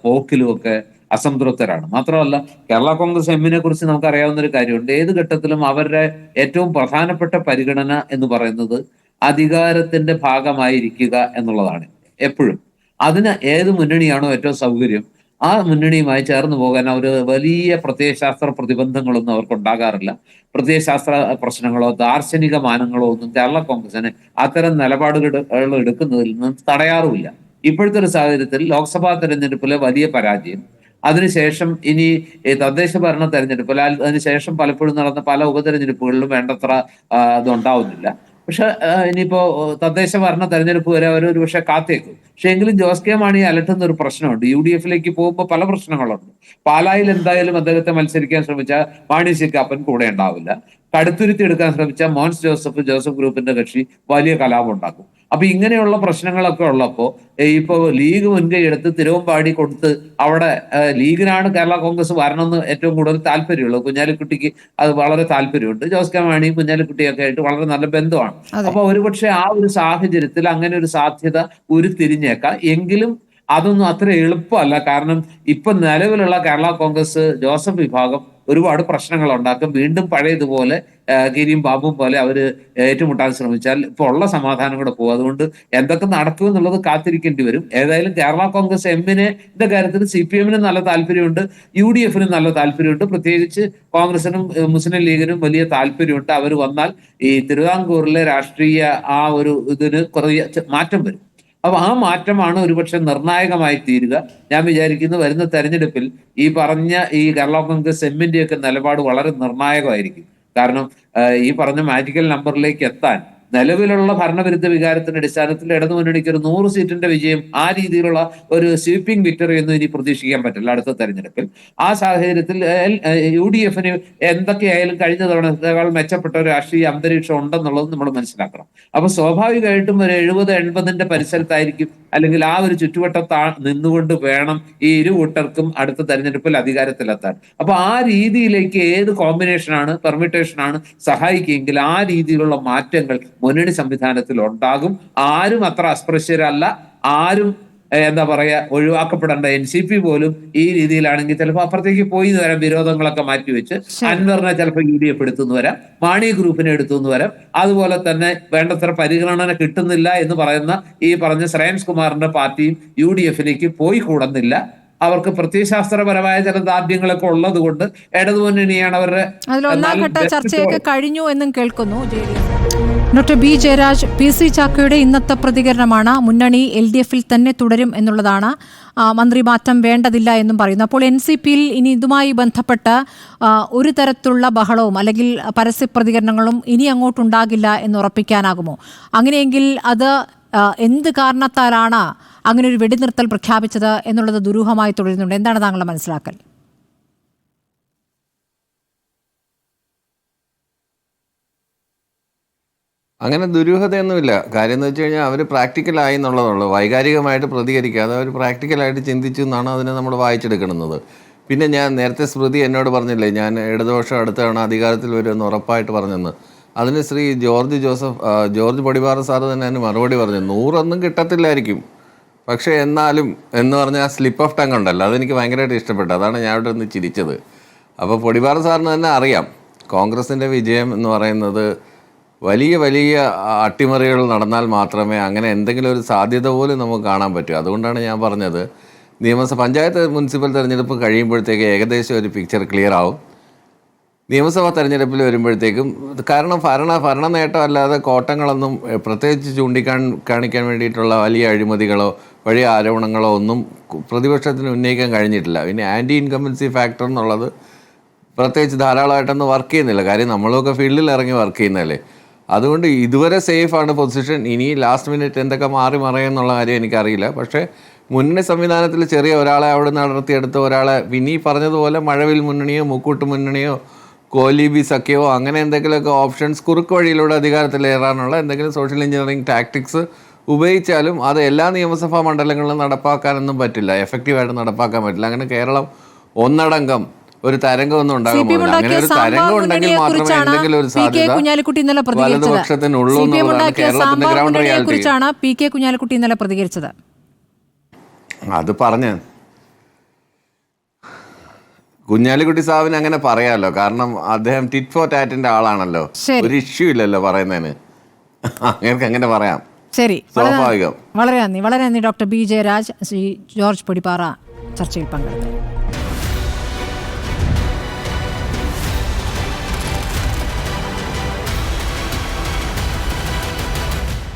പോക്കിലുമൊക്കെ അസംതൃപ്തരാണ്. മാത്രമല്ല കേരള കോൺഗ്രസ് എമ്മിനെ കുറിച്ച് നമുക്ക് അറിയാവുന്ന ഒരു കാര്യമുണ്ട്. ഏത് ഘട്ടത്തിലും അവരുടെ ഏറ്റവും പ്രധാനപ്പെട്ട പരിഗണന എന്ന് പറയുന്നത് അധികാരത്തിന്റെ ഭാഗമായിരിക്കുക എന്നുള്ളതാണ്. എപ്പോഴും അതിന് ഏത് മുന്നണിയാണോ ഏറ്റവും സൗകര്യം ആ മുന്നണിയുമായി ചേർന്ന് പോകാൻ അവർ വലിയ പ്രത്യയശാസ്ത്ര പ്രതിബന്ധങ്ങളൊന്നും അവർക്ക് ഉണ്ടാകാറില്ല. പ്രത്യയശാസ്ത്ര പ്രശ്നങ്ങളോ ദാർശനിക മാനങ്ങളോ ഒന്നും കേരള കോൺഗ്രസിന് അത്തരം നിലപാടുകൾ എടുക്കുന്നതിൽ നിന്നും തടയാറുമില്ല. ഇപ്പോഴത്തെ ഒരു സാഹചര്യത്തിൽ ലോക്സഭാ തെരഞ്ഞെടുപ്പിലെ വലിയ പരാജയം, അതിനുശേഷം ഇനി തദ്ദേശ ഭരണ തെരഞ്ഞെടുപ്പ്, അതിനുശേഷം പലപ്പോഴും നടന്ന പല ഉപതെരഞ്ഞെടുപ്പുകളിലും വേണ്ടത്ര ഇതുണ്ടാവുന്നില്ല. പക്ഷെ ഇനിയിപ്പോ തദ്ദേശ ഭരണ തെരഞ്ഞെടുപ്പ് വരെ അവർ ഒരു പക്ഷെ കാത്തേക്കും. പക്ഷെ എങ്കിലും ജോസ് കെ മാണി അലട്ടുന്ന ഒരു പ്രശ്നമുണ്ട്. UDFിലേക്ക് പോകുമ്പോൾ പല പ്രശ്നങ്ങളുണ്ട്. പാലായിൽ എന്തായാലും അദ്ദേഹത്തെ മത്സരിക്കാൻ ശ്രമിച്ചാൽ മാണി സി കാപ്പൻ കൂടെ ഉണ്ടാവില്ല. കടുത്തുരുത്തി എടുക്കാൻ ശ്രമിച്ച ജോസഫ് ഗ്രൂപ്പിന്റെ കക്ഷി വലിയ കലാപം ഉണ്ടാക്കും. അപ്പൊ ഇങ്ങനെയുള്ള പ്രശ്നങ്ങളൊക്കെ ഉള്ളപ്പോ ഇപ്പൊ ലീഗ് മുൻകൈ എടുത്ത് തിരുവമ്പാടി കൊടുത്ത് അവിടെ ലീഗിനാണ് കേരള കോൺഗ്രസ് വരണമെന്ന് ഏറ്റവും കൂടുതൽ താല്പര്യമുള്ളത്. കുഞ്ഞാലിക്കുട്ടിക്ക് അത് വളരെ താല്പര്യമുണ്ട്. ജോസ് കെ മാണി കുഞ്ഞാലിക്കുട്ടിയൊക്കെ ആയിട്ട് വളരെ നല്ല ബന്ധമാണ്. അപ്പൊ ഒരുപക്ഷെ ആ ഒരു സാഹചര്യത്തിൽ അങ്ങനെ ഒരു സാധ്യത ഉരുത്തിരിഞ്ഞേക്കാം. എങ്കിലും അതൊന്നും അത്ര എളുപ്പമല്ല. കാരണം ഇപ്പൊ നിലവിലുള്ള കേരള കോൺഗ്രസ് ജോസഫ് വിഭാഗം ഒരുപാട് പ്രശ്നങ്ങൾ ഉണ്ടാക്കും. വീണ്ടും പഴയതുപോലെ ഗിരിയും ബാബുവും പോലെ അവര് ഏറ്റുമുട്ടാൻ ശ്രമിച്ചാൽ ഇപ്പൊ ഉള്ള സമാധാനം കൂടെ പോകും. അതുകൊണ്ട് എന്തൊക്കെ നടക്കും എന്നുള്ളത് കാത്തിരിക്കേണ്ടി വരും. ഏതായാലും കേരള കോൺഗ്രസ് എമ്മിന്റെ കാര്യത്തിൽ CPM നല്ല താല്പര്യമുണ്ട്, UDF നല്ല താല്പര്യമുണ്ട്. പ്രത്യേകിച്ച് കോൺഗ്രസിനും മുസ്ലിം ലീഗിനും വലിയ താല്പര്യമുണ്ട്. അവർ വന്നാൽ ഈ തിരുവിതാംകൂറിലെ രാഷ്ട്രീയ ആ ഒരു ഇതിന് കുറേ മാറ്റം വരും. അപ്പൊ ആ മാറ്റമാണ് ഒരുപക്ഷെ നിർണായകമായി തീരുക. ഞാൻ വിചാരിക്കുന്നു വരുന്ന തെരഞ്ഞെടുപ്പിൽ ഈ പറഞ്ഞ ഈ കേരള കോൺഗ്രസ് എമ്മിന്റെയൊക്കെ നിലപാട് വളരെ നിർണായകമായിരിക്കും. കാരണം ഈ പറഞ്ഞ മാജിക്കൽ നമ്പറിലേക്ക് എത്താൻ നിലവിലുള്ള ഭരണവിരുദ്ധ വികാരത്തിന്റെ അടിസ്ഥാനത്തിൽ ഇടതുമുന്നണിക്ക് ഒരു 100 സീറ്റിന്റെ വിജയം, ആ രീതിയിലുള്ള ഒരു സ്വീപ്പിംഗ് വിക്ടറി ഒന്നും ഇനി പ്രതീക്ഷിക്കാൻ പറ്റില്ല അടുത്ത തെരഞ്ഞെടുപ്പിൽ. ആ സാഹചര്യത്തിൽ UDF എന്തൊക്കെയായാലും കഴിഞ്ഞ തവണത്തേക്കാൾ മെച്ചപ്പെട്ട ഒരു രാഷ്ട്രീയ അന്തരീക്ഷം ഉണ്ടെന്നുള്ളത് നമ്മൾ മനസ്സിലാക്കണം. അപ്പൊ സ്വാഭാവികമായിട്ടും ഒരു 70-80 പരിസരത്തായിരിക്കും, അല്ലെങ്കിൽ ആ ഒരു ചുറ്റുവട്ടത്താ നിന്നുകൊണ്ട് വേണം ഈ ഇരു കൂട്ടർക്കും അടുത്ത തെരഞ്ഞെടുപ്പിൽ അധികാരത്തിലെത്താൻ. അപ്പൊ ആ രീതിയിലേക്ക് ഏത് കോമ്പിനേഷനാണ്, പെർമിറ്റേഷനാണ് സഹായിക്കുമെങ്കിൽ ആ രീതിയിലുള്ള മാറ്റങ്ങൾ മുന്നണി സംവിധാനത്തിൽ ഉണ്ടാകും. ആരും അത്ര അസ്പൃശ്യരല്ല, ആരും എന്താ പറയാ ഒഴിവാക്കപ്പെടേണ്ട. NCP പോലും ഈ രീതിയിലാണെങ്കിൽ ചിലപ്പോൾ അപ്പുറത്തേക്ക് പോയി വരാം. വിരോധങ്ങളൊക്കെ മാറ്റിവെച്ച് അൻവറിനെ ചിലപ്പോൾ UDF എടുത്തുനിന്ന് വരാം, മാണി ഗ്രൂപ്പിനെ എടുത്തുനിന്ന് വരാം. അതുപോലെ തന്നെ വേണ്ടത്ര പരിഗണന കിട്ടുന്നില്ല എന്ന് പറയുന്ന ഈ പറഞ്ഞ ശ്രേയംസ് കുമാറിന്റെ പാർട്ടിയും UDF പോയി കൂടുന്നില്ല. അവർക്ക് പ്രത്യയശാസ്ത്രപരമായ ചില ദാർഢ്യങ്ങളൊക്കെ ഉള്ളത് കൊണ്ട് ഇടതുമുന്നണിയാണ് അവരുടെ ഒന്നാം ഘട്ട ചർച്ചയൊക്കെ കഴിഞ്ഞു എന്നും കേൾക്കുന്നു. Doctor B. ജയരാജ്, PC ചാക്കോയുടെ ഇന്നത്തെ പ്രതികരണമാണ് മുന്നണി LDF തന്നെ തുടരും എന്നുള്ളതാണ്, മന്ത്രി മാറ്റം വേണ്ടതില്ല എന്നും പറയുന്നു. അപ്പോൾ NCPയിൽ ഇനി ഇതുമായി ബന്ധപ്പെട്ട് ഒരു തരത്തിലുള്ള ബഹളവും അല്ലെങ്കിൽ പരസ്യ പ്രതികരണങ്ങളും ഇനി അങ്ങോട്ടുണ്ടാകില്ല എന്ന് ഉറപ്പിക്കാനാകുമോ? അങ്ങനെയെങ്കിൽ അത് എന്ത് കാരണത്താലാണ് അങ്ങനെ ഒരു വെടിനിർത്തൽ പ്രഖ്യാപിച്ചത് എന്നുള്ളത് ദുരൂഹമായി തുടരുന്നുണ്ട്. എന്താണ് താങ്കളുടെ മനസ്സിലാക്കൽ? അങ്ങനെ ദുരൂഹതയൊന്നുമില്ല. കാര്യം എന്ന് വെച്ച് കഴിഞ്ഞാൽ അവർ പ്രാക്ടിക്കലായി എന്നുള്ളതുള്ളൂ. വൈകാരികമായിട്ട് പ്രതികരിക്കാതെ അവർ പ്രാക്ടിക്കലായിട്ട് ചിന്തിച്ചു എന്നാണ് അതിനെ നമ്മൾ വായിച്ചെടുക്കുന്നത്. പിന്നെ ഞാൻ നേരത്തെ സ്മൃതി എന്നോട് പറഞ്ഞില്ലേ, ഞാൻ ഇടതുപക്ഷം അടുത്ത തവണ അധികാരത്തിൽ വരുമെന്ന് ഉറപ്പായിട്ട് പറഞ്ഞെന്ന്. അതിന് ശ്രീ ജോർജ് പൊടിപാറ സാറ് തന്നെ അതിന് മറുപടി പറഞ്ഞു, 100 കിട്ടത്തില്ലായിരിക്കും, പക്ഷേ എന്നാലും എന്ന് പറഞ്ഞാൽ ആ സ്ലിപ്പ് ഓഫ് ടങ് ഉണ്ടല്ലോ, അതെനിക്ക് ഭയങ്കരമായിട്ട് ഇഷ്ടപ്പെട്ടു. അതാണ് ഞാൻ അവിടെ ഒന്ന് ചിരിച്ചത്. അപ്പോൾ പൊടിപാറ സാറിന് തന്നെ അറിയാം കോൺഗ്രസിൻ്റെ വിജയം എന്ന് പറയുന്നത് വലിയ വലിയ അട്ടിമറികൾ നടന്നാൽ മാത്രമേ അങ്ങനെ എന്തെങ്കിലും ഒരു സാധ്യത പോലും നമുക്ക് കാണാൻ പറ്റൂ. അതുകൊണ്ടാണ് ഞാൻ പറഞ്ഞത് പഞ്ചായത്ത് മുനിസിപ്പൽ തെരഞ്ഞെടുപ്പ് കഴിയുമ്പോഴത്തേക്ക് ഏകദേശം ഒരു പിക്ചർ ക്ലിയർ ആവും. നിയമസഭാ തെരഞ്ഞെടുപ്പിൽ വരുമ്പോഴത്തേക്കും, കാരണം ഭരണ നേട്ടം അല്ലാതെ കോട്ടങ്ങളൊന്നും പ്രത്യേകിച്ച് കാണിക്കാൻ വേണ്ടിയിട്ടുള്ള വലിയ അഴിമതികളോ വലിയ ആരോപണങ്ങളോ ഒന്നും പ്രതിപക്ഷത്തിന് ഉന്നയിക്കാൻ കഴിഞ്ഞിട്ടില്ല. പിന്നെ ആൻറ്റി ഇൻകംബൻസി ഫാക്ടർ എന്നുള്ളത് പ്രത്യേകിച്ച് ധാരാളമായിട്ടൊന്നും വർക്ക് ചെയ്യുന്നില്ല. കാര്യം നമ്മളൊക്കെ ഫീൽഡിൽ ഇറങ്ങി വർക്ക് ചെയ്യുന്നതല്ലേ. അതുകൊണ്ട് ഇതുവരെ സേഫാണ് പൊസിഷൻ. ഇനി ലാസ്റ്റ് മിനിറ്റ് എന്തൊക്കെ മറയുന്നുള്ള കാര്യം എനിക്കറിയില്ല. പക്ഷേ മുന്നണി സംവിധാനത്തിൽ ചെറിയ ഒരാളെ അവിടെ നടത്തിയെടുത്ത ഒരാളെ പിന്നെ ഈ പറഞ്ഞതുപോലെ മഴവിൽ മുന്നണിയോ മുക്കൂട്ട് മുന്നണിയോ കോലീബി സഖ്യമോ അങ്ങനെ എന്തെങ്കിലുമൊക്കെ ഓപ്ഷൻസ് കുറുക്ക് വഴിയിലൂടെ അധികാരത്തിലേറാനുള്ള എന്തെങ്കിലും സോഷ്യൽ എഞ്ചിനീയറിംഗ് ടാക്ടിക്സ് ഉപയോഗിച്ചാലും അത് എല്ലാ നിയമസഭാ മണ്ഡലങ്ങളിലും നടപ്പാക്കാനൊന്നും പറ്റില്ല, എഫക്റ്റീവായിട്ട് നടപ്പാക്കാൻ പറ്റില്ല. അങ്ങനെ കേരളം ഒന്നടങ്കം ഒരു തരംഗമൊന്നും ഉണ്ടാകാൻ പോകുന്നില്ല. അങ്ങനെ ഒരു തരംഗം ഉണ്ടെങ്കിൽ മാത്രമേ എന്തെങ്കിലും ഒരു സാധ്യത വലതുപക്ഷത്തിനുള്ളൂ എന്നുള്ളതാണ് കേരളത്തിന്റെ ഗ്രൗണ്ട് റിയാലിറ്റി. അത് പറഞ്ഞ് കുഞ്ഞാലിക്കുട്ടി സാഹിബിന് അങ്ങനെ പറയാമല്ലോ, കാരണം അദ്ദേഹം ടിറ്റ് ഫോർ ടാറ്റിന്റെ ആളാണല്ലോ, ഒരു ഇഷ്യൂ ഇല്ലല്ലോ പറയുന്നതിന്, അങ്ങനെ പറയാം. ശരി, സ്വാഭാവികം. വളരെ നന്ദി doctor B. Jayaraj, Shri George Podippara ചർച്ചയിൽ പങ്കെടുത്തു.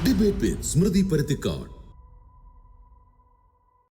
ഡിബേറ്റ് വിത്ത് സ്മൃതി പരുത്തിക്കാട്.